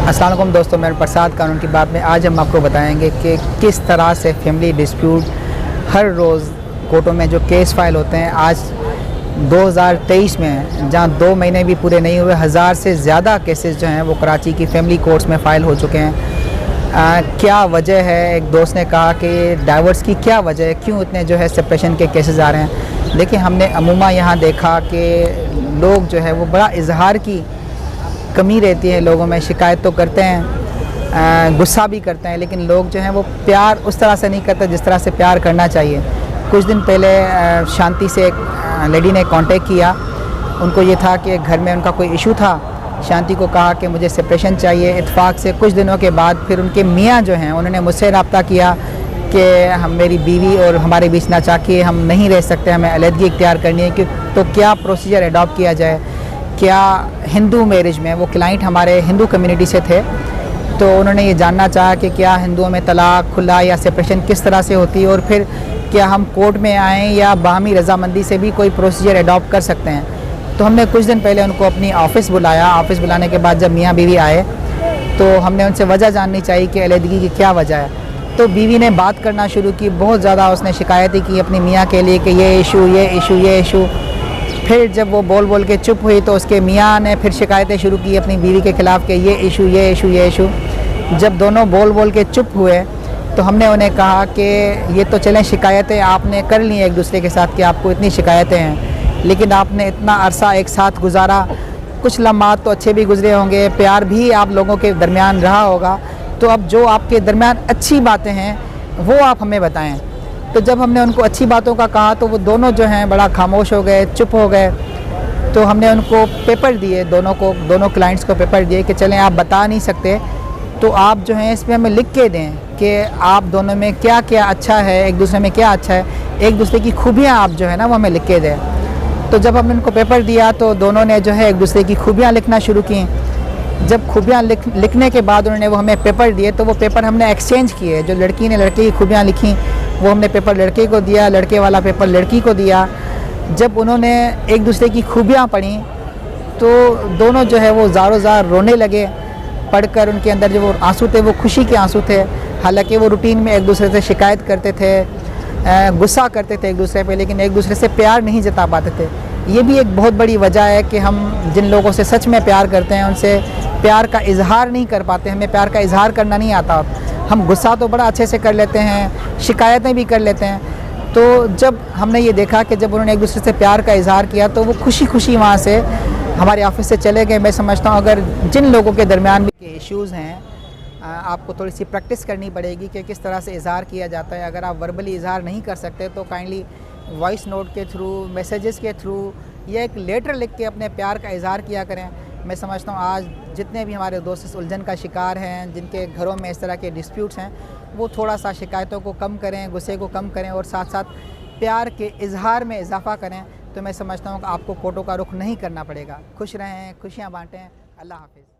अस्सलाम वालेकुम दोस्तों, मैं प्रसाद कानून की बात में आज हम आपको बताएंगे कि किस तरह से फैमिली डिस्प्यूट हर रोज़ कोर्टों में जो केस फाइल होते हैं। आज 2023 में जहां 2 महीने भी पूरे नहीं हुए, 1000 से ज़्यादा केसेस जो हैं वो कराची की फैमिली कोर्ट्स में फ़ाइल हो चुके हैं। क्या वजह है? एक दोस्त ने कहा कि डाइवोर्स की क्या वजह है, क्यों इतने जो है सेपरेशन के केसेस आ रहे हैं। लेकिन हमने अमूमा यहाँ देखा कि लोग जो है वो बड़ा इजहार की कमी रहती है लोगों में। शिकायत तो करते हैं, गुस्सा भी करते हैं, लेकिन लोग जो हैं वो प्यार उस तरह से नहीं करते जिस तरह से प्यार करना चाहिए। कुछ दिन पहले शांति से एक लेडी ने कांटेक्ट किया। उनको ये था कि घर में उनका कोई इशू था। शांति को कहा कि मुझे सेपरेशन चाहिए। इत्तेफाक से कुछ दिनों के बाद फिर उनके मियाँ जो हैं उन्होंने मुझसे रब्ता किया कि हम मेरी बीवी और हमारे बीच ना चाहे, हम नहीं रह सकते, हमें अलहदगी इख्तियार करनी है कि तो क्या प्रोसीजर अडॉप्ट किया जाए। क्या हिंदू मैरिज में, वो क्लाइंट हमारे हिंदू कम्युनिटी से थे, तो उन्होंने ये जानना चाहा कि क्या हिंदुओं में तलाक, खुला या सेपरेशन किस तरह से होती है, और फिर क्या हम कोर्ट में आएँ या बाहमी रजामंदी से भी कोई प्रोसीजर अडॉप्ट कर सकते हैं। तो हमने कुछ दिन पहले उनको अपनी ऑफ़िस बुलाया। ऑफ़िस बुलाने के बाद जब मियाँ बीवी आए तो हमने उनसे वजह जाननी चाहिए कि अलहदगी की क्या वजह है। तो बीवी ने बात करना शुरू की, बहुत ज़्यादा उसने शिकायतें की अपनी मियाँ के लिए कि ये इशू। फिर जब वो बोल के चुप हुई तो उसके मियाँ ने फिर शिकायतें शुरू की अपनी बीवी के ख़िलाफ़ कि ये इशू। जब दोनों बोल के चुप हुए तो हमने उन्हें कहा कि ये तो चलें, शिकायतें आपने कर ली एक दूसरे के साथ कि आपको इतनी शिकायतें हैं, लेकिन आपने इतना अरसा एक साथ गुजारा, कुछ लम्हात तो अच्छे भी गुजरे होंगे, प्यार भी आप लोगों के दरमियान रहा होगा। तो अब जो आपके दरमियान अच्छी बातें हैं वो आप हमें बताएं। तो जब हमने उनको अच्छी बातों का कहा तो वो दोनों जो हैं बड़ा खामोश हो गए, चुप हो गए। तो हमने उनको पेपर दिए, दोनों क्लाइंट्स को पेपर दिए कि चलें, आप बता नहीं सकते तो आप जो हैं इसमें हमें लिख के दें कि आप दोनों में क्या क्या अच्छा है, एक दूसरे में क्या अच्छा है, एक दूसरे की खूबियाँ आप जो है ना वो हमें लिख के दें। तो जब हमने उनको पेपर दिया तो दोनों ने जो है एक दूसरे की खूबियाँ लिखना शुरू की। जब खूबियाँ लिखने के बाद उन्होंने वो हमें पेपर दिए तो वो पेपर हमने एक्सचेंज किए। जो लड़की ने लड़के की खूबियाँ लिखी वो हमने पेपर लड़के को दिया, लड़के वाला पेपर लड़की को दिया। जब उन्होंने एक दूसरे की खूबियाँ पढ़ी तो दोनों जो है वो ज़ारो ज़ार रोने लगे। पढ़कर उनके अंदर जो वो आंसू थे वो खुशी के आंसू थे। हालांकि वो रूटीन में एक दूसरे से शिकायत करते थे, गुस्सा करते थे एक दूसरे पे, लेकिन एक दूसरे से प्यार नहीं जता पाते थे। ये भी एक बहुत बड़ी वजह है कि हम जिन लोगों से सच में प्यार करते हैं उनसे प्यार का इजहार नहीं कर पाते। हमें प्यार का इजहार करना नहीं आता। हम गुस्सा तो बड़ा अच्छे से कर लेते हैं, शिकायतें भी कर लेते हैं। तो जब हमने ये देखा कि जब उन्होंने एक दूसरे से प्यार का इजहार किया तो वो खुशी वहाँ से हमारे ऑफिस से चले गए। मैं समझता हूँ अगर जिन लोगों के दरमियान भी इश्यूज़ हैं, आपको थोड़ी सी प्रैक्टिस करनी पड़ेगी कि किस तरह से इजहार किया जाता है। अगर आप वर्बली इजहार नहीं कर सकते तो काइंडली वॉइस नोट के थ्रू, मैसेजेस के थ्रू या एक लेटर लिख के अपने प्यार का इजहार किया करें। मैं समझता हूँ आज जितने भी हमारे दोस्त इस उलझन का शिकार हैं, जिनके घरों में इस तरह के डिस्प्यूट्स हैं, वो थोड़ा सा शिकायतों को कम करें, गुस्से को कम करें और साथ साथ प्यार के इजहार में इजाफ़ा करें। तो मैं समझता हूँ कि आपको कोर्टों का रुख नहीं करना पड़ेगा। खुश रहें, खुशियाँ बाँटें। अल्लाह हाफ़िज़।